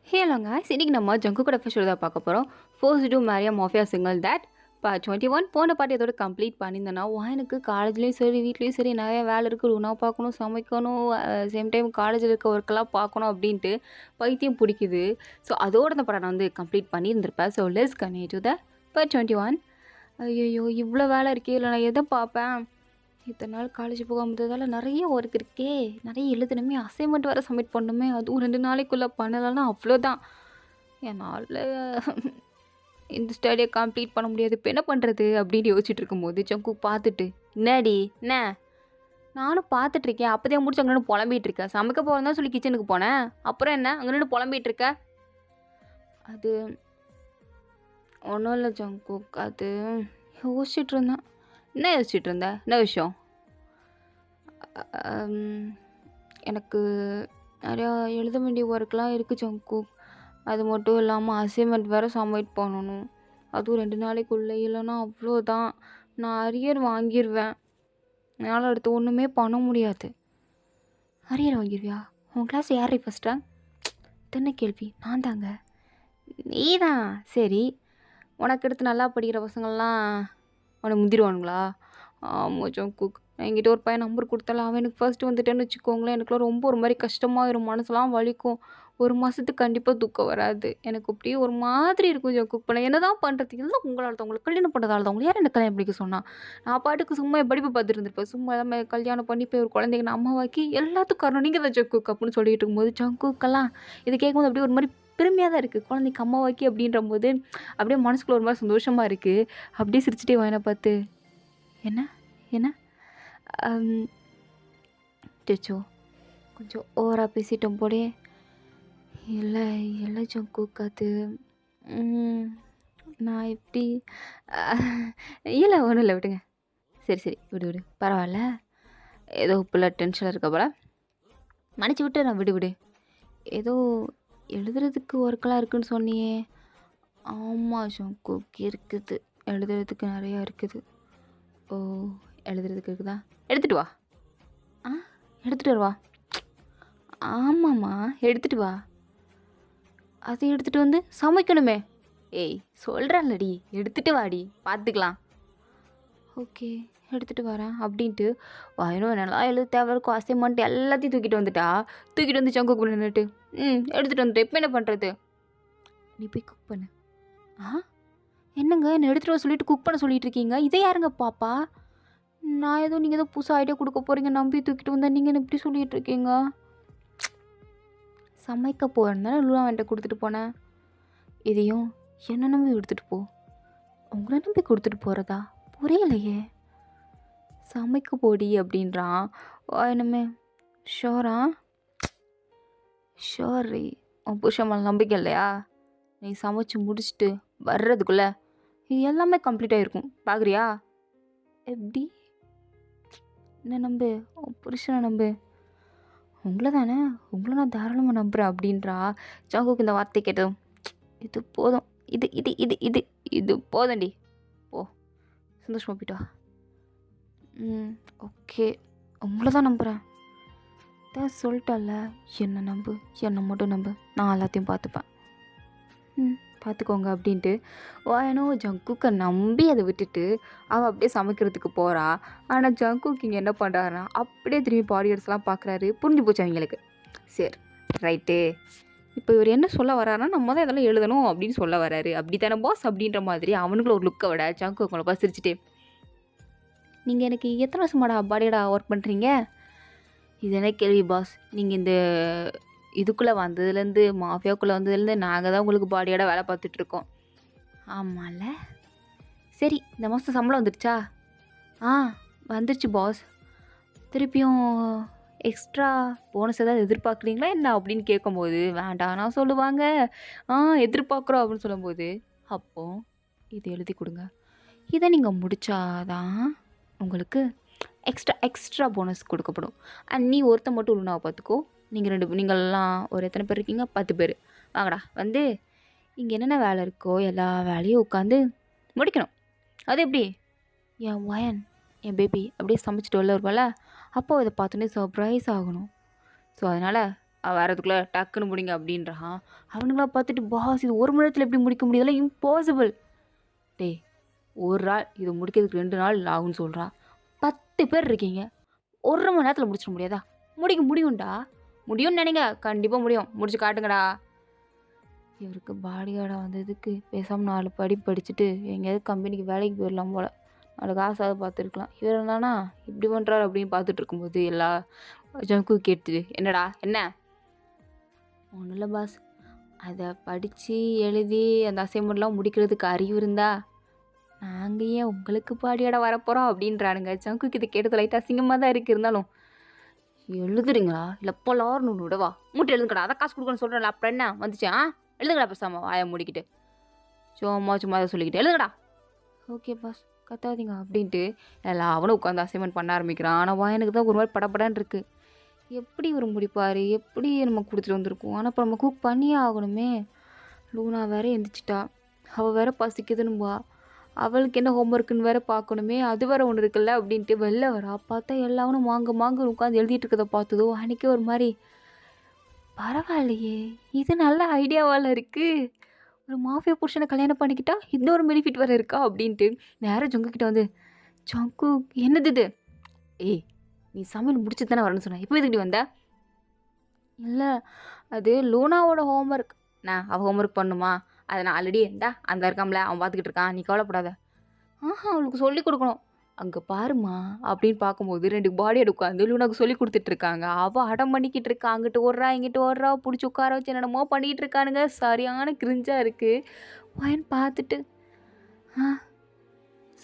Hello guys, இன்னைக்கு நம்ம ஜங்குகோட episode தான் பார்க்க போகிறோம். Force to marry mafia single that part 21. போன பாட்டு இதோட கம்ப்ளீட் பண்ணியிருந்தேன்னா எனக்கு காலேஜ்லேயும் சரி வீட்லேயும் சரி நிறைய வேலை இருக்குது. உணவு பார்க்கணும், சமைக்கணும், சேம் டைம் காலேஜில் இருக்க ஒர்க்கெல்லாம் பார்க்கணும் அப்படின்ட்டு பைத்தியம் பிடிக்குது. ஸோ அதோட இந்த படம் நான் வந்து கம்ப்ளீட் பண்ணியிருந்திருப்பேன். So let's continue to the part 21. ஐயோ, இவ்வளோ வேலை இருக்கே, இல்லை நான் எதை பார்ப்பேன்? இத்தனை நாள் காலேஜ் போகாமல் இருந்ததால் நிறைய ஒர்க் இருக்கே, நிறைய எழுதணுமே, அசைன்மெண்ட் வேறு சப்மிட் பண்ணணுமே, அதுவும் 2 நாளைக்குள்ளே பண்ணலைன்னா அவ்வளோதான். என்னால் இந்த ஸ்டடியை கம்ப்ளீட் பண்ண முடியாது. இப்போ என்ன பண்ணுறது அப்படின்னு யோசிச்சுட்டு இருக்கும்போது ஜங்கு பார்த்துட்டு, என்னடி என்ன நானும் பார்த்துட்ருக்கேன், அப்போதான் முடிச்சு அங்கே நின்று புலம்பிகிட்டு இருக்கேன். சமைக்க போகிறதா சொல்லி கிச்சனுக்கு போனேன், அப்புறம் என்ன அங்கே நின்று புலம்பிகிட்டு இருக்க? அது ஒன்றும் இல்லை ஜங்கு, அது யோசிச்சுட்டு இருந்தேன். என்ன யோசிச்சுட்டு இருந்த? என்ன விஷயம்? எனக்கு நிறையா எழுத வேண்டிய ஒர்க்லாம் இருக்குது ஜங்கு. அது மட்டும் இல்லாமல் அசைன்மெண்ட் வேறு சப்மிட் பண்ணணும். அதுவும் 2 நாளைக்குள்ளே, இல்லைன்னா அவ்வளோதான், நான் அரியர் வாங்கிடுவேன். என்னால் அடுத்து ஒன்றுமே பண்ண முடியாது. அரியர் வாங்கிடுவியா? உன் கிளாஸ் யார் ஃபஸ்ட்டா? என்ன கேள்வி? நான் தாங்க. நீ தான்? சரி, உனக்கு எடுத்து நல்லா படிக்கிற பசங்கள்லாம் அவனை முந்திடுவானுங்களா? ஆமாம் ஜங்குக், நான் என்கிட்ட ஒரு பையன் நம்பர் கொடுத்தால அவன் எனக்கு ஃபர்ஸ்ட்டு வந்துட்டேன்னு வச்சுக்கோங்களேன், எனக்குலாம் ரொம்ப ஒரு மாதிரி கஷ்டமாயிரும், மனசுலாம் வலிக்கும். 1 மாதத்துக்கு கண்டிப்பாக தூக்கம் வராது. எனக்கு அப்படியே ஒரு மாதிரி இருக்கும் ஜங்குக். இப்போ நான் என்ன தான் பண்ணுறது? எல்லாம் உங்களால் தான், உங்களுக்கு கல்யாணம் பண்ணுறதால தான். உங்களை யார் என்ன கல்யாணம் பண்ணிக்க சொன்னா? நான் பாட்டுக்கு சும்மா என் படிப்பு பார்த்துட்டு இருந்திருப்பேன். சும்மா எல்லாம் கல்யாணம் பண்ணி போய் ஒரு குழந்தைங்க நான் அம்மாவாக்கி எல்லாத்துக்கும் காரணம் நீங்கள் தான் ஜங்குக் அப்படின்னு சொல்லிட்டு இருக்கும்போது ஜங்குக்கெல்லாம் இது கேட்கும்போது அப்படியே ஒரு மாதிரி பெருமையாக தான் இருக்குது. குழந்தைக்கு அம்மாவாக்கி அப்படின்ற போது அப்படியே மனசுக்குள்ள ஒரு மாதிரி சந்தோஷமாக இருக்குது. அப்படியே சிரிச்சிட்டே வாயினை பார்த்து, என்ன என்ன டச்சோ கொஞ்சம் ஓவராக பேசிட்டோம் போலே. இல்லை இல்லை ஜங்குக், அது நான் எப்படி இல்லை ஒன்றும் இல்லை, விடுங்க. சரி சரி, விடு விடு, பரவாயில்ல. ஏதோ பிள்ளை டென்ஷனில் இருக்க போல, மன்னிச்சு விட்டு நான் விடு விடு. ஏதோ எழுதுறதுக்கு ஒர்க்கெல்லாம் இருக்குதுன்னு சொன்னியே? ஆமாம் ஜங்குக், இருக்குது, எழுதுறதுக்கு நிறையா இருக்குது. ஓ, எழுதுறதுக்கு இருக்குதா? எடுத்துகிட்டு வா. ஆ, எடுத்துகிட்டு வருவா? ஆமாம்மா, எடுத்துகிட்டு வா. அதை எடுத்துகிட்டு வந்து சமைக்கணுமே. ஏய் சொல்கிறேன்லடி, எடுத்துகிட்டு வாடி, பார்த்துக்கலாம். ஓகே, எடுத்துகிட்டு வரேன் அப்படின்ட்டு வாயினும் என்னெல்லாம் எழுத தேவை இருக்கும், அசைன்மெண்ட் எல்லாத்தையும் தூக்கிட்டு வந்துட்டா. தூக்கிட்டு வந்து ஜங்குக் பண்ணி நின்றுட்டு, எடுத்துகிட்டு வந்துட்டு இப்போ என்ன பண்ணுறது? நீ போய் குக் பண்ணு. ஆ, என்னங்க என்ன எடுத்துகிட்டு வர சொல்லிட்டு குக் பண்ண சொல்லிட்டு இருக்கீங்க? இதை யாருங்க பாப்பா? நான் ஏதோ நீங்கள் ஏதோ புதுசாக ஐடியா கொடுக்க போகிறீங்க நம்பி தூக்கிட்டு வந்தால் நீங்கள் என்ன இப்படி சொல்லிகிட்டு இருக்கீங்க? சமைக்க போகிறேன் லூனா என்கிட்ட கொடுத்துட்டு போனேன். இதையும் என்ன நம்பி எடுத்துகிட்டு போ. உங்களை நம்பி கொடுத்துட்டு போகிறதா? புரியலையே. சமைக்க போடி அப்படின்றான். என்னமே ஷோரா? ஷோரி, உன் புருஷன் மேலே நம்பிக்கை இல்லையா? நீ சமைச்சு முடிச்சுட்டு வர்றதுக்குள்ளே இது எல்லாமே கம்ப்ளீட் ஆகிருக்கும், பார்க்குறியா? எப்படி? என்ன நம்பு, உன் புருஷனை நம்பு. உங்களை தானே, உங்களை நான் தாராளமாக நம்புகிறேன் அப்படின்றா. ஜங்குக்கு இந்த வார்த்தை கேட்டதும், இது போதும், இது இது இது இது இது போதண்டி, போ, சந்தோஷமாக போயிட்டு வா. ஓகே, உங்களை தான் நம்புகிறேன். தான் சொல்லிட்டல்ல, என்னை நம்பு, என்னை மட்டும் நம்பு, நான் எல்லாத்தையும் பார்த்துப்பேன். பார்த்துக்கோங்க அப்படின்ட்டு வாயனோ ஜங்குக்கை நம்பி அதை விட்டுட்டு அவள் அப்படியே சமைக்கிறதுக்கு போகிறா. ஆனால் ஜங்குக் இங்கே என்ன பண்ணுறாருன்னா அப்படியே திரும்பி பாடியர்ஸ்லாம் பார்க்குறாரு. புரிஞ்சு போச்சு அவங்களுக்கு. சரி ரைட்டு, இப்போ இவர் என்ன சொல்ல வர்றாருன்னா நம்ம தான் இதெல்லாம் எழுதணும் அப்படின்னு சொல்ல வர்றாரு, அப்படி தானே பாஸ் அப்படின்ற மாதிரி அவனுக்குள்ள ஒரு லுக்கை விட ஜங்குக் உங்களை பார்த்து சிரிச்சிட்டே, நீங்கள் எனக்கு எத்தனை வருஷமாடா பாடியடா ஒர்க் பண்ணுறீங்க? இது என்ன கேள்வி பாஸ்? நீங்கள் இந்த இதுக்குள்ளே வந்ததுலேருந்து, மாஃபியாவுக்குள்ளே வந்ததுலேருந்து நாங்கள் தான் உங்களுக்கு பாடியோட வேலை பார்த்துட்ருக்கோம். ஆமாம்ல. சரி, இந்த மாதம் சம்பளம் வந்துடுச்சா? வந்துடுச்சு பாஸ். திருப்பியும் எக்ஸ்ட்ரா போனஸ் ஏதாவது எதிர்பார்க்குறீங்களா என்ன அப்படின்னு கேட்கும்போது வேண்டாம்னா சொல்லுவாங்க. எதிர்பார்க்குறோம் அப்படின்னு சொல்லும்போது, அப்போது இது எழுதி கொடுங்க, இதை நீங்கள் முடித்தாதான் உங்களுக்கு எக்ஸ்ட்ரா போனஸ் கொடுக்கப்படும். அண்ட் நீ ஒருத்த மட்டும் உள்னாவை பார்த்துக்கோ. நீங்கள்லாம் ஒரு எத்தனை பேர் இருக்கீங்க? 10 பேர். வாங்கடா வந்து இங்கே என்னென்ன வேலை இருக்கோ எல்லா வேலையும் உட்காந்து முடிக்கணும். அது எப்படி? என் ஒயன், என் பேபி அப்படியே சமைச்சிட்டு உள்ள வருவாள், அப்போ இதை பார்த்தோன்னே சர்ப்ரைஸ் ஆகணும். ஸோ அதனால் வரதுக்குள்ளே டக்குன்னு முடிங்க அப்படின்றான். அவனுங்களா பார்த்துட்டு பாஸ் இது 1 மணி நேரத்தில் எப்படி முடிக்க முடியுதுல இம்பாசிபிள். டேய் ஒரு ஆள் இது முடிக்கிறதுக்கு 2 நாள் ஆகும்னு சொல்கிறான். 10 பேர் இருக்கீங்க 1 மணி நேரத்தில் முடிச்சிட முடியாதா? முடியும்டா. முடியும்னு நினைங்க கண்டிப்பாக முடியும். முடிச்சு காட்டுங்கடா. இவருக்கு பாடி கார்டாக வந்ததுக்கு பேசாமல் 4 படி படிச்சுட்டு எங்கேயாவது கம்பெனிக்கு வேலைக்கு போயிடலாம் போல். 4 காசாவது பார்த்துருக்கலாம். இவர் என்னன்னா இப்படி பண்ணுறாரு அப்படின்னு பார்த்துட்டு இருக்கும்போது எல்லா ஜங்கும் கேட்டுது. என்னடா என்ன? ஒன்றும் இல்லை பாஸ். அதை படித்து எழுதி அந்த அசைன்மெண்ட்லாம் முடிக்கிறதுக்கு அறிவு இருந்தா நாங்கள் ஏன் உங்களுக்கு பாடியாட வரப்போகிறோம் அப்படின்றானுங்க. ஜங்குக்கு இதை கேட்டது லைட்டாக அசிங்கமாக தான் இருக்குது. இருந்தாலும் எழுதுறீங்களா இல்லை பொலார்னு ஒன்று விடவா? மூட்டை எழுதுங்கடா. அதை காசு கொடுக்கணும்னு சொல்கிறேன்ல அப்புறம் என்ன வந்துச்சா? எழுதுங்கடா பேசாம வாயை மூடிக்கிட்டு. சும்மா அதை சொல்லிக்கிட்டு எழுதுங்கடா. ஓகே பாஸ் கத்தாதீங்க அப்படின்ட்டு அவனும் உட்காந்து அசைன்மெண்ட் பண்ண ஆரம்பிக்கிறான். ஆனால் எனக்கு தான் ஒரு மாதிரி படப்படான்னு இருக்குது. எப்படி இவர் முடிப்பார்? எப்படி நம்ம கொடுத்துட்டு வந்திருக்கோம்? ஆனால் இப்போ நம்ம குக் பண்ணியே ஆகணுமே. லூனா வேற எந்திரிச்சிட்டா. அவள் வேற பசிக்குதுன்னுவா. அவளுக்கு என்ன ஹோம்ஒர்க்குன்னு வேற பார்க்கணுமே. அது வேற ஒன்று இருக்குல்ல அப்படின்ட்டு வெளில வரா. பார்த்தா எல்லாவனும் மாங்க உட்காந்து எழுதிட்டு இருக்கதை பார்த்ததோ அன்றைக்கே ஒரு மாதிரி பரவாயில்லையே இது நல்ல ஐடியாவால் இருக்குது. ஒரு மாஃபியா புருஷனை கல்யாணம் பண்ணிக்கிட்டா இன்னொரு பெனிஃபிட் வேறு இருக்கா அப்படின்ட்டு நேராக ஜங்குக்கிட்ட வந்து ஜங்கு என்னது இது? ஏய் நீ சமையல் முடிச்சு தானே வரணும்னு சொன்ன. இப்போ எதுக்கிட்ட வந்த? இல்லை அது லூனாவோட ஹோம்ஒர்க். நான் அவள் ஹோம்ஒர்க் பண்ணுமா? அதை நான் ஆல்ரெடி அந்த இருக்காமல அவன் பார்த்துக்கிட்டு இருக்கான். நீ கவலைப்படாத. அவளுக்கு சொல்லி கொடுக்கணும். அங்கே பாருமா அப்படின்னு பார்க்கும்போது 2 பாடியை உட்காந்து லூனாக்கு சொல்லி கொடுத்துட்ருக்காங்க. அவள் அடம் பண்ணிக்கிட்டு இருக்கா. அங்கிட்டு ஓடுறா இங்கிட்டு ஓடுறா பிடிச்சி உட்கார வச்சு என்னென்னமோ பண்ணிகிட்டு இருக்கானுங்க. சரியான கிரிஞ்சாக இருக்குது. வாயன் பார்த்துட்டு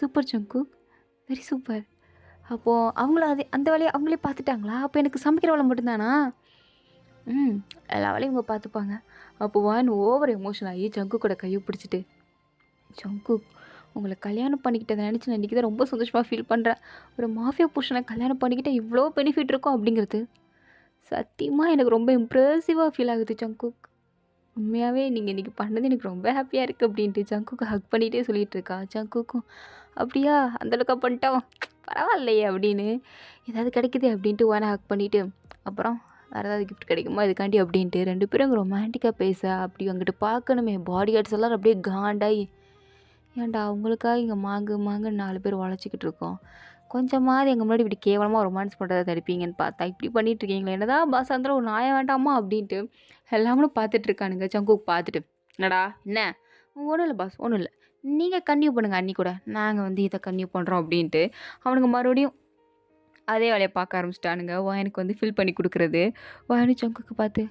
சூப்பர் ஜங்கு வெரி சூப்பர். அப்போது அவங்கள அந்த வேலையை அவங்களே பார்த்துட்டாங்களா? அப்போ எனக்கு சமைக்கிற வேலை மட்டும்தானா? எல்லா வேலையும் இவங்க பார்த்துப்பாங்க. அப்போ வாயன் ஓவர் எமோஷன் ஆகி ஜங்கு கூட கையை பிடிச்சிட்டு ஜங்கு உங்களை கல்யாணம் பண்ணிக்கிட்டதை நினச்சி நான் இன்றைக்கி தான் ரொம்ப சந்தோஷமாக ஃபீல் பண்ணுறேன். ஒரு மாஃபியா புருஷனை கல்யாணம் பண்ணிக்கிட்டால் இவ்வளோ பெனிஃபிட் இருக்கும் அப்படிங்கிறது சத்தியமாக எனக்கு ரொம்ப இம்ப்ரெசிவாக ஃபீல் ஆகுது ஜங்குக். உண்மையாகவே நீங்கள் இன்றைக்கி பண்ணது எனக்கு ரொம்ப ஹாப்பியாக இருக்குது அப்படின்ட்டு ஜங்குக்கு ஹக் பண்ணிகிட்டே சொல்லிகிட்டு இருக்கா. ஜங்குக்கும் அப்படியா அந்தளவுக்கு பண்ணிட்டோம் பரவாயில்லையே அப்படின்னு ஏதாவது கிடைக்குது அப்படின்ட்டு வானை ஹக் பண்ணிவிட்டு அப்புறம் வேறு ஏதாவது கிஃப்ட் கிடைக்குமா இதுக்காண்டி அப்படின்ட்டு 2 பேரும் அங்கே ரொமான்டிக்காக பேச அப்படி அங்கிட்டு பார்க்கணுமே. பாடி கார்ட்ஸ் எல்லாம் அப்படியே காண்டாகி ஏன்டா அவங்களுக்காக இங்கே மாங்கு 4 பேர் உழைச்சிக்கிட்டு இருக்கோம். கொஞ்சமாவது எங்கள் முன்னாடி இப்படி கேவலமாக ரொமான்ஸ் பண்ணுறதை தடுப்பீங்கன்னு பார்த்தா இப்படி பண்ணிகிட்ருக்கீங்களே. என்னதான் பாஸ் இருந்தாலும் ஒரு நாயம் வேண்டாமா அப்படின்ட்டு எல்லாமனும் பார்த்துட்ருக்கானுங்க. ஜங்குக் பார்த்துட்டு என்னடா என்ன? ஒன்றும் இல்லை பாஸ் ஒன்றும் இல்லை. நீங்கள் கன்டினியூ பண்ணுங்கள் அன்னி கூட. நாங்கள் இதை கன்டினியூ பண்ணுறோம் அப்படின்ட்டு அவனுங்க மறுபடியும் அதே வேலையை பார்க்க ஆரம்பிச்சிட்டானுங்க. வாயனுக்கு ஃபில் பண்ணி கொடுக்குறது. வாயனு ஜங்குக்கு பார்த்து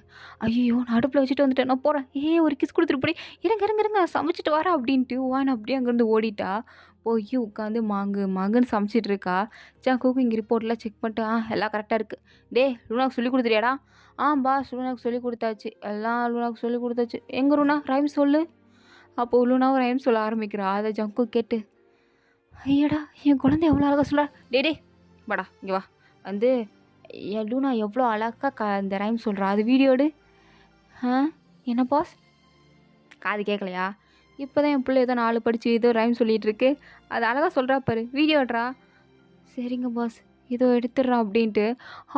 ஐயோ நான் அடுப்பில் வச்சுட்டு வந்துட்டேன் நான் போகிறேன். ஒரு கிஸ் கொடுத்துட்டு போய் இருங்க சமைச்சிட்டு வரேன் அப்படின்ட்டு வாயன் அப்படியே அங்கேருந்து ஓடிட்டா. போய் உட்காந்து மாங்குன்னு சமைச்சிட்டு இருக்கா. ஜங்குக்கு இங்கே ரிப்போர்ட்லாம் செக் பண்ணிட்டு எல்லாம் கரெக்டாக இருக்குது. லூனாக்கு சொல்லி கொடுத்துறியாடா? பாஸ் லூனாக்கு சொல்லி கொடுத்தாச்சு. எல்லாம் லூனாக்கு சொல்லி கொடுத்தாச்சு. எங்கே லூனா ரைம் சொல்லு. அப்போது லூனாவும் ரைம் சொல்ல ஆரம்பிக்கிறா. அதை ஜங்கு கேட்டு ஐயடா என் குழந்தை எவ்வளோ அழகாக சொல்ல. டே வாடா இங்கே வா. என் லூனா எவ்வளோ அழகாக இந்த ரைம் சொல்கிறா. அது வீடியோடு. என்ன பாஸ் காது கேட்கலையா? இப்போ தான் என் பிள்ளை ஏதோ 4 படித்து ஏதோ ரைம் சொல்லிகிட்ருக்கு. அது அழகாக சொல்கிறா பாரு வீடியோட்ரா. சரிங்க பாஸ் இதோ எடுத்துடுறான் அப்படின்ட்டு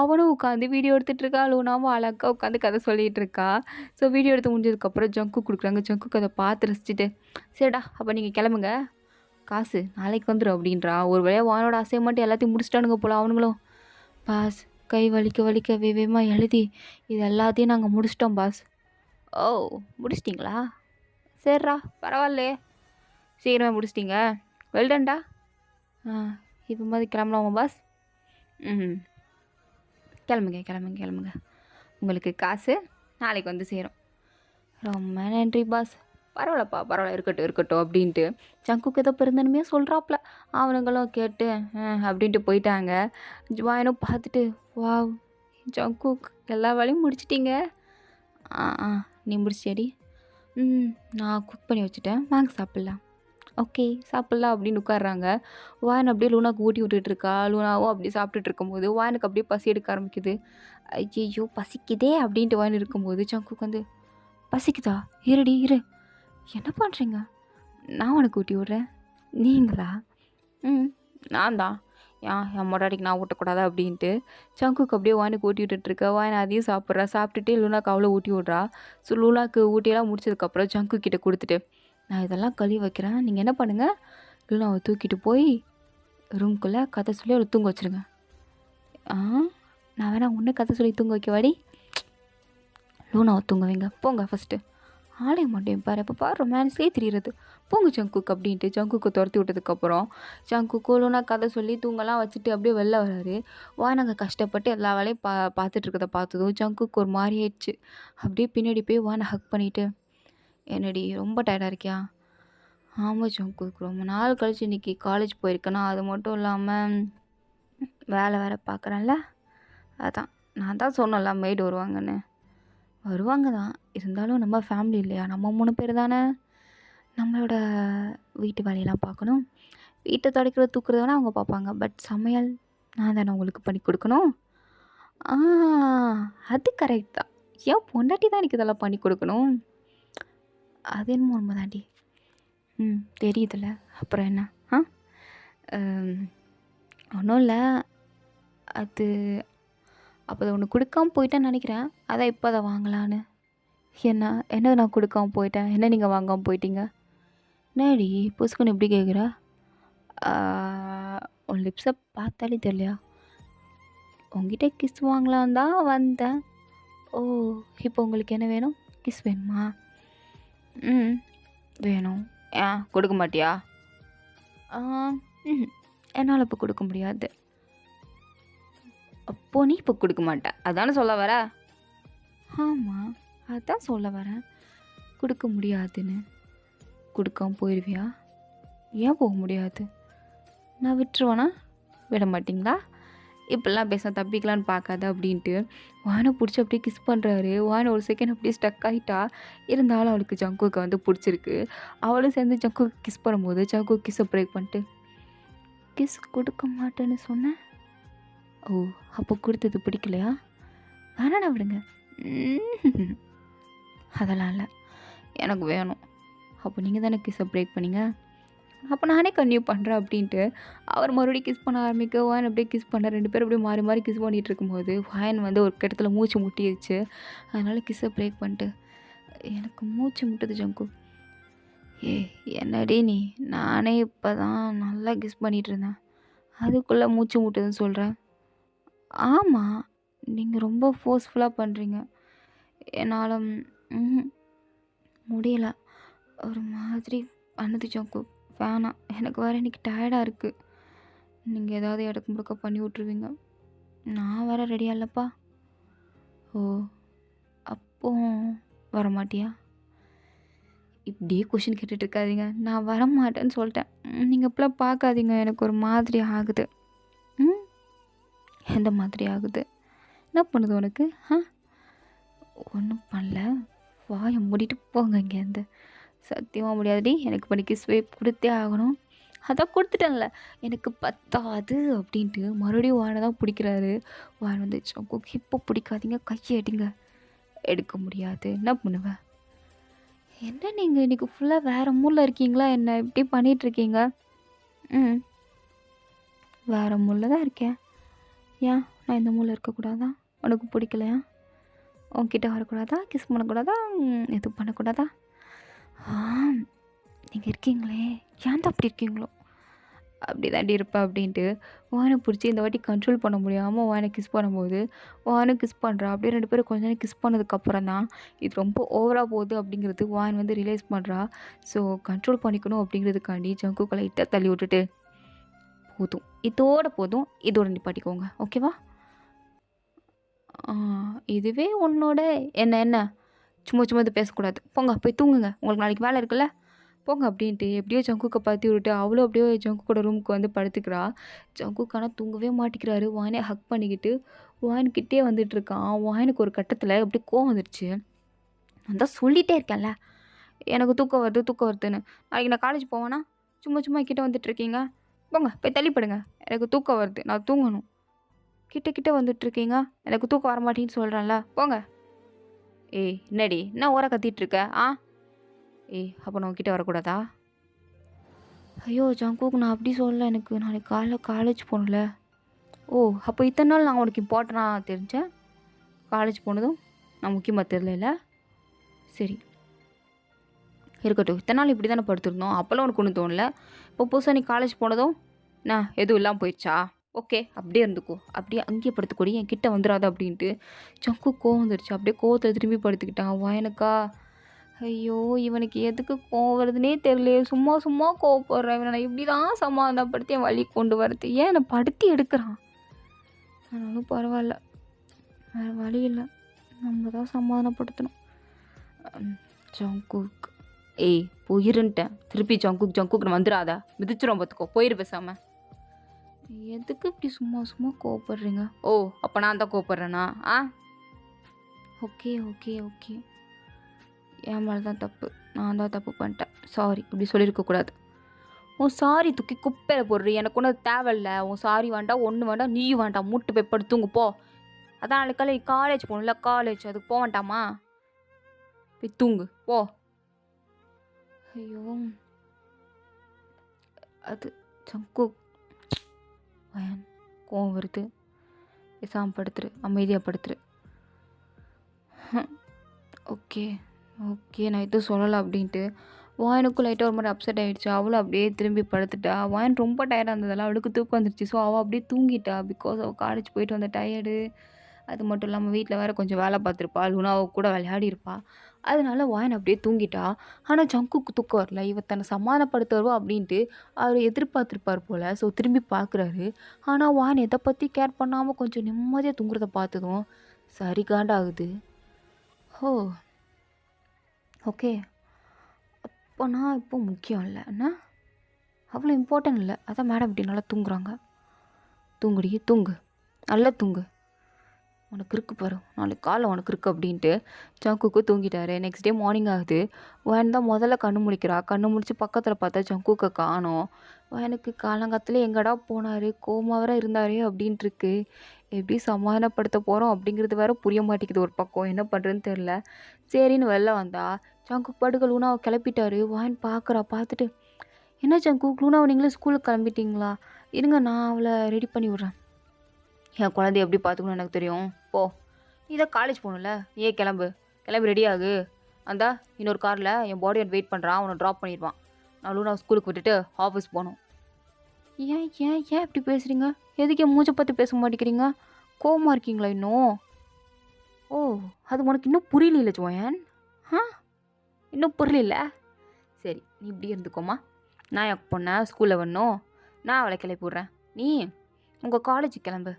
அவனும் உட்காந்து வீடியோ எடுத்துகிட்ருக்கா. லூனாவும் அழகாக உட்காந்து கதை சொல்லிகிட்டு இருக்கா. ஸோ வீடியோ எடுத்து முடிஞ்சதுக்கப்புறம் ஜங்கு கொடுக்குறாங்க. ஜங்கு கதை பார்த்து ரசிச்சுட்டு சரிடா அப்போ நீங்கள் கிளம்புங்க காசு நாளைக்கு வந்துடும் அப்படின்றா. ஒரு வேளையாக வானோட அசைன்மெண்ட் எல்லாத்தையும் முடிச்சிட்டானுங்க போல அவனுங்களும். பாஸ் கை வலிக்க வேகமாக எழுதி இது எல்லாத்தையும் நாங்கள் முடிச்சிட்டோம் பாஸ். ஓ முடிச்சிட்டிங்களா? சரிடா பரவாயில்லையே சீக்கிரமாக முடிச்சிட்டிங்க. வெல்டன்டா. இப்போ மாதிரி கிளம்பலாமா பாஸ்? கிளம்புங்க. உங்களுக்கு காசு நாளைக்கு சேரும். ரொம்ப நன்றி பாஸ். பரவாயில்ல இருக்கட்டும் அப்படின்ட்டு ஜங்குக்கு ஏதோ பிறந்தனுமே சொல்கிறாப்புல. அவனுங்களும் கேட்டு அப்படின்ட்டு போயிட்டாங்க. வாயனும் பார்த்துட்டு வா ஜங்குக் எல்லா வேலையும் முடிச்சிட்டிங்க. நீ முடிச்சியடி? நான் குக் பண்ணி வச்சுட்டேன் வாங்க சாப்பிட்லாம். ஓகே சாப்பிட்லாம் அப்படின்னு உட்காடுறாங்க. வாயன் அப்படியே லூனாக்கு ஊட்டி விட்டுட்ருக்கா. லூனாவும் அப்படியே சாப்பிட்டுட்டு இருக்கும்போது வாயனுக்கு அப்படியே பசி எடுக்க ஆரம்பிக்குது. ஐயோ பசிக்குதே அப்படின்ட்டு வாயன் இருக்கும்போது ஜங்குக்கு பசிக்குதா? இரு என்ன பண்ணுறீங்க? நான் உனக்கு ஊட்டி விட்றேன். நீங்களா? நான் தான். என் மொட்டாடிக்கு நான் ஊட்டக்கூடாதா அப்படின்ட்டு சங்குக்கு அப்படியே வானுக்கு ஊட்டி விட்டுட்ருக்க. வாயின் அதையும் சாப்பிட்றா. சாப்பிட்டுட்டு லூனாக்கு அவ்வளோ ஊட்டி விட்றா. ஸோ லூனாக்கு ஊட்டியெல்லாம் முடிச்சதுக்கப்புறம் சங்கு கிட்ட கொடுத்துட்டு, நான் இதெல்லாம் கழுவி வைக்கிறேன். நீங்கள் என்ன பண்ணுங்கள், லூனாவை தூக்கிட்டு போய் ரூம்குள்ளே கதை சொல்லி அவளை தூங்க வச்சுருங்க. ஆ நான் வேணா ஒன்று கதை சொல்லி தூங்க வைக்கவாடி. லூனாவை தூங்க வைங்க போங்க ஃபஸ்ட்டு. ஆளே மாட்டேன் பாரு, அப்போ பாரு ரொமான்ஸ்லேயே தெரியுறது. போங்க ஜங்குக் அப்படின்ட்டு ஜங்குக்கு துரத்தி விட்டதுக்கப்புறம் ஜங்குக்கு லூனா கதை சொல்லி தூங்கலாம் வச்சுட்டு அப்படியே வெளில வராரு. வானங்க கஷ்டப்பட்டு எல்லா வேலையும் பார்த்துட்டு இருக்கதை பார்த்ததும் ஜங்குக்கு ஒரு மாதிரி ஆயிடுச்சு. அப்படியே பின்னாடி போய் வானை ஹக் பண்ணிவிட்டு, என்னடி ரொம்ப டயர்டாக இருக்கியா? ஆமாம் ஜங்குக், ரொம்ப நாள் கழிச்சு இன்றைக்கி காலேஜ் போயிருக்கேன்னா, அது மட்டும் இல்லாமல் வேலை வேறு பார்க்குறேன்ல, அதான் நான் தான் சொன்னேன்ல மெய்டு வருவாங்கன்னு. வருவாங்க தான், இருந்தாலும் நம்ம ஃபேமிலி இல்லையா, நம்ம 3 பேர் தானே. நம்மளோட வீட்டு வேலையெல்லாம் பார்க்கணும். வீட்டை துடைக்கிறது தூக்குறது வேணால் அவங்க பார்ப்பாங்க, பட் சமையல் நான் தானே உங்களுக்கு பண்ணி கொடுக்கணும். ஆ அது கரெக்ட் தான். ஏன் பொண்டாட்டி தான் எனக்கு இதெல்லாம் பண்ணி கொடுக்கணும்? அது என்னமோ உண்மை தாண்டி. தெரியுதுல்ல, அப்புறம் என்ன? ஒன்றும் இல்லை, அது அப்போ அதை ஒன்று கொடுக்காம போயிட்டேன்னு நினைக்கிறேன். அதான் இப்போ அதை வாங்கலான்னு. என்ன நான் கொடுக்காம போயிட்டேன், என்ன நீங்கள் வாங்காமல் போயிட்டீங்க? என்னடி புசுக்குன்னு எப்படி கேட்குற? உன் லிப்ஸை பார்த்தாலே தெரியலையா? உங்ககிட்ட கிஸ் வாங்கலான் தான் வந்தேன். ஓ, இப்போ உங்களுக்கு என்ன வேணும்? கிஸ் வேணுமா? வேணும். ஏன் கொடுக்க மாட்டியா? என்னால் இப்போ கொடுக்க முடியாது. அப்போ நீ இப்போ கொடுக்க மாட்டேன் அதானே சொல்ல வர? ஆமாம், அதான் சொல்ல வரேன். கொடுக்க முடியாதுன்னு. கொடுக்காம போயிடுவியா? ஏன் போக முடியாது? நான் விட்டுருவேனா? விட மாட்டிங்களா? இப்படிலாம் பேச தப்பிக்கலான்னு பார்க்காத அப்படின்ட்டு வானை பிடிச்சி அப்படியே கிஸ் பண்ணுறாரு. வானை ஒரு செகண்ட் அப்படியே ஸ்டக் ஆகிட்டா. இருந்தாலும் அவளுக்கு ஜங்குக்கு வந்து பிடிச்சிருக்கு. அவளும் சேர்ந்து ஜங்குக்கு கிஸ் பண்ணும்போது ஜங்கு கிஸ்ஸை பிரேக் பண்ணிட்டு, கிஸ் கொடுக்க மாட்டேன்னு சொன்னேன். ஓ, அப்போ கொடுத்தது பிடிக்கலையா? வேணாண்ணா விடுங்க. அதெல்லாம் இல்லை, எனக்கு வேணும். அப்போ நீங்கள் தானே கிஸ்ஸை பிரேக் பண்ணிங்க, அப்போ நானே கன்டினியூ பண்ணுறேன் அப்படின்ட்டு அவர் மறுபடியும் கிஸ் பண்ண ஆரம்பிக்க வாயன் அப்படியே கிஸ் பண்ண. 2 பேரும் அப்படியே மாறி மாறி கிஸ் பண்ணிகிட்டு இருக்கும்போது வாயன் வந்து ஒரு இடத்துல மூச்சு முட்டிடுச்சு. அதனால் கிஸ்ஸை பிரேக் பண்ணிட்டு, எனக்கு மூச்சு முட்டுது ஜங்கு. ஏ என்னடி நீ, நானே இப்போ தான் நல்லா கிஸ் பண்ணிகிட்டு இருந்தேன், அதுக்குள்ளே மூச்சு முட்டுதுன்னு சொல்கிறேன். ஆமாம், நீங்கள் ரொம்ப ஃபோர்ஸ்ஃபுல்லாக பண்ணுறீங்க. என்னால் முடியல, ஒரு மாதிரி பண்ணுது ஜங்கு. வேணாம், எனக்கு வேறு இன்றைக்கி டயர்டாக இருக்குது. நீங்கள் ஏதாவது இடக்கு முடுக்க பண்ணி விட்ருவீங்க, நான் வேறு ரெடியாக இல்லைப்பா. ஓ, அப்போ வரமாட்டியா? இப்படியே கொஷின் கேட்டுட்டு இருக்காதீங்க, நான் வரமாட்டேன்னு சொல்லிட்டேன். நீங்கள் இப்போலாம் பார்க்காதீங்க, எனக்கு ஒரு மாதிரி ஆகுது. எந்த மாதிரி ஆகுது? என்ன பண்ணுது உனக்கு? ஒன்றும் பண்ணல, வாயை மூடிட்டு போங்க இங்கேருந்து. சத்தியமாக முடியாதுடி, எனக்கு பண்ணிக்கு ஸ்வேப் கொடுத்தே ஆகணும். அதான் கொடுத்துட்டேன்ல, எனக்கு பத்தாது அப்படின்ட்டு மறுபடியும் வானை தான் பிடிக்கிறாரு. வான் வந்து இப்போ பிடிக்காதீங்க, கையை எடுங்க. எடுக்க முடியாது, என்ன பண்ணுவேன்? என்ன நீங்கள் இன்றைக்கி ஃபுல்லாக வேறு மூடில் இருக்கீங்களா? என்ன இப்படி பண்ணிகிட்ருக்கீங்க? வேறு மூடில் தான் இருக்கேன். ஏன் நான் இந்த மூடில் இருக்கக்கூடாதா? உனக்கு பிடிக்கலையா? உன்கிட்ட வரக்கூடாதா? கிஸ் பண்ணக்கூடாதா? எதுவும் பண்ணக்கூடாதா? நீங்கள் இருக்கீங்களே, ஏன் தான் அப்படி இருக்கீங்களோ? அப்படி தாண்டி இருப்பேன் அப்படின்ட்டு வானை பிடிச்சி இந்த வாட்டி கண்ட்ரோல் பண்ண முடியாமல் வானை கிஸ் பண்ணும்போது வானும் கிஸ் பண்ணுறா. அப்படியே 2 பேரும் கொஞ்ச நேரம் கிஸ் பண்ணதுக்கப்புறம் தான் இது ரொம்ப ஓவராக போகுது அப்படிங்கிறது வான் வந்து ரியலைஸ் பண்ணுறா. ஸோ கண்ட்ரோல் பண்ணிக்கணும் அப்படிங்கிறதுக்காண்டி ஜங்குக்களை இட்ட தள்ளி விட்டுட்டு, போதும் போதும், இதோட நிப்பாட்டிக்கோங்க, ஓகேவா? இதுவே உன்னோட என்ன சும்மா சும்மா இது பேசக்கூடாது, போங்க போய் தூங்குங்க, உங்களுக்கு நாளைக்கு வேலை இருக்குல்ல, போங்க அப்படின்ட்டு எப்படியோ ஜங்குக்கை பற்றி விட்டு அவளும் அப்படியே ஜங்குக்கோட ரூமுக்கு வந்து படுத்துக்கிறா. ஜங்குக்கு ஆனால் தூங்கவே மாட்டிக்கிறாரு. வாயினை ஹக் பண்ணிக்கிட்டு வாயின்கிட்டே வந்துட்டுருக்கான். வாயினுக்கு ஒரு கட்டத்தில் அப்படியே கோவம் வந்துடுச்சு. நான் தான் சொல்லிகிட்டே இருக்கேன்ல, எனக்கு தூக்கம் வருதுன்னு. நாளைக்கு நான் காலேஜ் போவேன்னா சும்மா சும்மா கிட்டே வந்துட்டுருக்கீங்க, போங்க போய் தள்ளிப்படுங்க, எனக்கு தூக்கம் வருது, நான் தூங்கணும். கிட்ட வந்துட்டுருக்கீங்க, எனக்கு தூக்கம் வரமாட்டேன்னு சொல்கிறேன்ல, போங்க. ஏய் என்னடி, என்ன ஓர கத்திகிட்ருக்க? அப்போ நான் உங்ககிட்ட வரக்கூடாதா? ஐயோ ஜங்குக், நான் அப்படி சொல்லல. எனக்கு நாளைக்கு காலைல காலேஜ் போகணும்ல. ஓ, அப்போ இத்தனை நாள் நான் உனக்கு இம்பார்ட்டனாக தெரிஞ்சேன். காலேஜ் போனதும் நான் முக்கியமாக தெரியல. சரி, இருக்கட்டும். இத்தனை நாள் இப்படி தானே படுத்திருந்தோம். அப்போல்லாம் உனக்கு ஒன்றும் தோணல. இப்போ புதுசாக நீ காலேஜ் போனதும் நான் எதுவும் இல்லாமல் போயிடுச்சா? ஓகே, அப்படியே இருந்துக்கோ. அப்படியே அங்கேயே படுத்துக்கூடி, என் கிட்ட வந்துடாத அப்படின்ட்டு. ஜங்கு கோவம் வந்துடுச்சு. அப்படியே கோவத்தில் திரும்பி படுத்துக்கிட்டான். வாயனக்கா, ஐயோ இவனுக்கு எதுக்கு கோவம் வருதுன்னே தெரியலையே. சும்மா சும்மா கோவப்படுறேன். இவனை நான் இப்படி தான் சமாதானப்படுத்தி என் வழி கொண்டு வரது. ஏன் என்னை படுத்தி எடுக்கிறான்? ஆனாலும் பரவாயில்ல, வேறு வழி இல்லை. நம்ம தான் சமாதானப்படுத்தணும். ஜங்குக், ஏய் போயிருன்ட்டேன். திருப்பி ஜங்குக் ஜங்குக்னு வந்துடாதா, மிதிச்சிரும் பார்த்துக்கோ. போயிரு பேசாமல். எதுக்கு இப்படி சும்மா சும்மா கோவப்படுறீங்க? ஓ, அப்போ நான் தான் கோவப்படுறேனா? ஆ, ஓகே ஓகே ஓகே, என் மேலே தான் தப்பு. நான் தான் தப்பு பண்ணிட்டேன். சாரி, இப்படி சொல்லியிருக்கக்கூடாது. உன் சாரி தூக்கி குப்பையில் போடுறீ. எனக்கு ஒன்றும் தேவையில்ல. உன் சாரி வேண்டாம், ஒன்று வேண்டாம், நீயும் வேண்டாம். மூட்டு போய் படுத்துங்க போ. அதான் நாளைக்கு காலேஜ் போகணும்ல, காலேஜ் அதுக்கு போக வேண்டாமா? போய் தூங்கு போ. ஐயோ, அது ஜங்கு வயன் கோவம் வருது. பேசாமல் படுத்துரு, அமைதியாக படுத்துரு. ஓகே ஓகே, நான் எதுவும் சொல்லலை அப்படின்ட்டு. வாயனுக்கும் லைட்டாக ஒரு மாதிரி அப்செட் ஆகிடுச்சு. அவளும் அப்படியே திரும்பி படுத்துட்டா. வாயன் ரொம்ப டயர்டாக இருந்ததெல்லாம் அவளுக்கு தூக்கம் வந்துடுச்சு. ஸோ அவள் அப்படியே தூங்கிட்டா. பிகாஸ் அவள் காலேஜ் போயிட்டு வந்த டயர்டு. அது மட்டும் இல்லாமல் வீட்டில் வேறு கொஞ்சம் வேலை பார்த்துருப்பா. லூனாவை கூட விளையாடி இருப்பா. அதனால வாயன் அப்படியே தூங்கிட்டா. ஆனால் ஜங்குக்கு தூக்கம் வரல. இவ தன்னை சமாதானப்படுத்த வருவா அப்படின்ட்டு அவர் எதிர்பார்த்துருப்பார் போல். ஸோ திரும்பி பார்க்குறாரு. ஆனால் வாயன் எதை பற்றி கேர் பண்ணாமல் கொஞ்சம் நிம்மதியாக தூங்குறத பார்த்ததும் சரி காண்டாகுது. ஓ, ஓகே, அப்போ நான் இப்போ முக்கியம் இல்லை என்ன, அவ்வளோ இம்பார்ட்டன்ட் இல்லை. அதான் மேடம் இப்படி நல்லா தூங்குறாங்க. தூங்குடி தூங்கு, நல்லா தூங்கு. உனக்கு இருக்கு பாரு, நாளைக்கு காலை உனக்கு இருக்கு அப்படின்ட்டு ஜங்குக்கு தூங்கிட்டாரு. நெக்ஸ்ட் டே மார்னிங் ஆகுது. வயன் தான் முதல்ல கண்ணு முழிக்கிறா. கண்ணு முழிச்சு பக்கத்தில் பார்த்தா ஜங்குக்கை காணோம். வயனுக்கு காலங்காலத்தில் எங்கடா போனார், கோமா வேற இருந்தார் அப்படின்ட்டு இருக்கு. எப்படி சமாதானப்படுத்த போகிறோம் அப்படிங்கிறது வேற புரிய மாட்டேங்குது. ஒரு பக்கம் என்ன பண்ணுறதுன்னு தெரில. சரின்னு வெளில வந்தா ஜங்குக் படுக்க லூனாவை கிளப்பிட்டாரு. வயன் பார்த்துட்டு, என்ன ஜங்குக், லூனாவை நீங்களே ஸ்கூலுக்கு கிளம்பிட்டீங்களா? இருங்க, நான் அவளை ரெடி பண்ணி விட்றேன். என் குழந்தைய எப்படி பார்த்துக்கணும் எனக்கு தெரியும். போ, நீ தான் காலேஜ் போகணும்ல, நீயே கிளம்பு. கிளம்பி ரெடி ஆகு. அந்தா இன்னொரு காரில் என் பாடி வெயிட் பண்ணுறான், அவனை ட்ராப் பண்ணிடுவான். நான் லூனா ஸ்கூலுக்கு விட்டுட்டு ஆஃபீஸ் போகணும். ஏன் ஏன் ஏன் இப்படி பேசுகிறீங்க? எதுக்கு என் மூச்சை பற்றி பேச மாட்டேங்கிறீங்க? கோவமாக இருக்கீங்களா இன்னும்? ஓ, அது உனக்கு இன்னும் புரியல ஜோயன்? ஆ, இன்னும் புரியல? சரி, நீ இப்படி இருந்துக்கோமா. நான் என் பொண்ணை ஸ்கூலில் வரணும், நான் அவளை கிளப்பி விட்றேன். நீ உங்கள் காலேஜுக்கு கிளம்பு.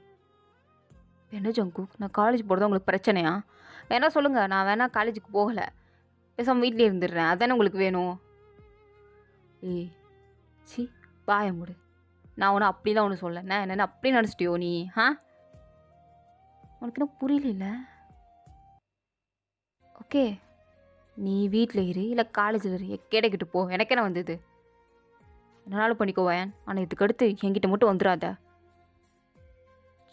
என்ன ஜங்குக், நான் காலேஜ் போகிறது உங்களுக்கு பிரச்சனையா? வேணா சொல்லுங்கள், நான் வேணா காலேஜுக்கு போகலை, பேசாமல் வீட்டிலே இருந்துடுறேன். அதானே உங்களுக்கு வேணும்? ஏய் சி, பாய மூடு. நான் ஒன்றும் அப்படிலாம் ஒன்றும் சொல்ல. நான் என்னென்ன அப்படி நினச்சிட்டியோ நீ? ஆ, உனக்கு என்ன புரியல? ஓகே, நீ வீட்டில் இரு இல்லை காலேஜில் இரு, கேட்டுக்கிட்டு போ. எனக்கு என்ன வந்தது? என்னாலும் பண்ணிக்கோவேன். ஆனால் இதுக்கடுத்து என்கிட்ட மட்டும் வந்துடாத.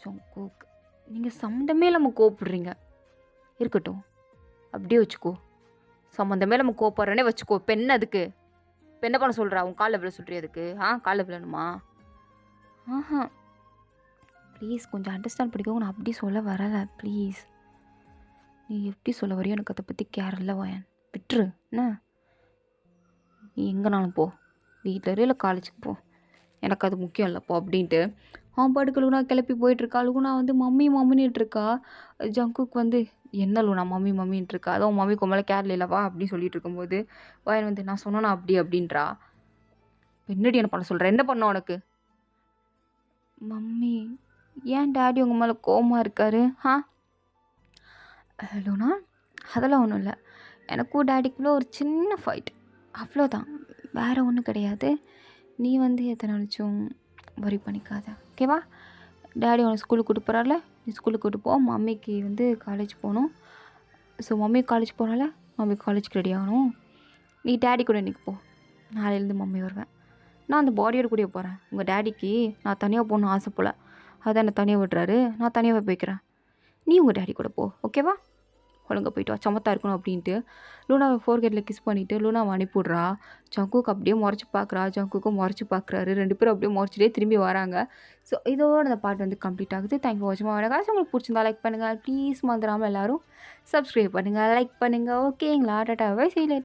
ஜங்குக், நீங்கள் சம்மந்தமே இல்லாமல் கோவப்படுறீங்க. இருக்கட்டும், அப்படியே வச்சுக்கோ. சம்மந்தமே இல்லாமல் கோவப்படுறேனே வச்சுக்கோ. இப்போ என்ன அதுக்கு? இப்போ என்ன பண்ண சொல்கிறா? உன் காலில் விழ சொல்கிறிய அதுக்கு? காலில் விழணுமா? ஆஹா, ப்ளீஸ் கொஞ்சம் அண்டர்ஸ்டாண்ட் பண்ணிக்கோங்க. நான் அப்படி சொல்ல வரலை. ப்ளீஸ், நீ எப்படி சொல்ல வரையோ எனக்கு அதை பற்றி கேர் இல்லை. வாயன் விட்டுரு. என்ன, நீ எங்கேனாலும் போ, வீட்டில் இரு இல்லை காலேஜுக்கு போ, எனக்கு அது முக்கியம் இல்லைப்போ அப்படின்ட்டு பாட்டுக்கு லூனா கிளப்பி போயிட்டுருக்கா. லூனா வந்து மம்மி மம்மின்ட்டு இருக்கா. ஜங்குக்கு வந்து என்ன லூனா மம்மி மம்மின்ட்டு இருக்கா, அதான் மம்மிக்கு மேலே கேர்ல இல்லவா அப்படின்னு சொல்லிட்டு இருக்கும்போது வயன் வந்து நான் சொன்னா அப்படி அப்படின்றா. என்னடி என்ன பண்ண சொல்கிறேன்? என்ன பண்ண உனக்கு? மம்மி, ஏன் டேடி உங்கள் மேலே கோவமாக இருக்காரு? லூனா, அதெல்லாம் ஒன்றும் இல்லை. எனக்கும் டேடிக்குள்ளே ஒரு சின்ன ஃபைட், அவ்வளோதான், வேறு ஒன்றும் கிடையாது. நீ வந்து எத்தனை நினச்சும் வரி பண்ணிக்காத, ஓகேவா? டேடி உனக்கு ஸ்கூலுக்கு கூட்டு போகிறால, நீ ஸ்கூலுக்கு கூட்டு போ. மம்மிக்கு வந்து காலேஜ் போகணும். ஸோ மம்மி காலேஜ் போகிறால, மம்மி காலேஜ்க்கு ரெடி ஆகணும். நீ டேடி கூட இன்றைக்கி போ, நாளையிலேருந்து மம்மி வருவேன். நான் அந்த பாடியோட கூடிய போகிறேன். உங்கள் டேடிக்கு நான் தனியாக போகணுன்னு ஆசை போல், அதான் என்னை தனியாக விடுறாரு. நான் தனியாக போய்க்கிறேன். நீ உங்கள் டேடி கூட போ, ஓகேவா? ஒழுங்கா போயிட்டு வா சமத்தா இருக்கணும் அப்படின்ட்டு லூனாவை ஃபோர்கேட்டில் கிஸ் பண்ணிவிட்டு லூனாவை அனுப்பிவிட்றா. ஜங்குக் அப்படியே முறைச்சி பார்க்குறா. ஜங்குக்கும் முறைச்சி பார்க்குறாரு. 2 பேரும் அப்படியே முறைச்சிட்டே திரும்பி வராங்க. ஸோ இதோட அந்த பாட்டு வந்து கம்ப்ளீட் ஆகுது. தேங்க்யூ ஃபார் வாட்சிங். எனக்கு உங்களுக்கு பிடிச்சிருந்தா லைக் பண்ணுங்கள். ப்ளீஸ் மறந்துடாமல் எல்லாரும் சப்ஸ்கிரைப் பண்ணுங்கள், லைக் பண்ணுங்கள். ஓகேங்களா? Tata bye. See you later.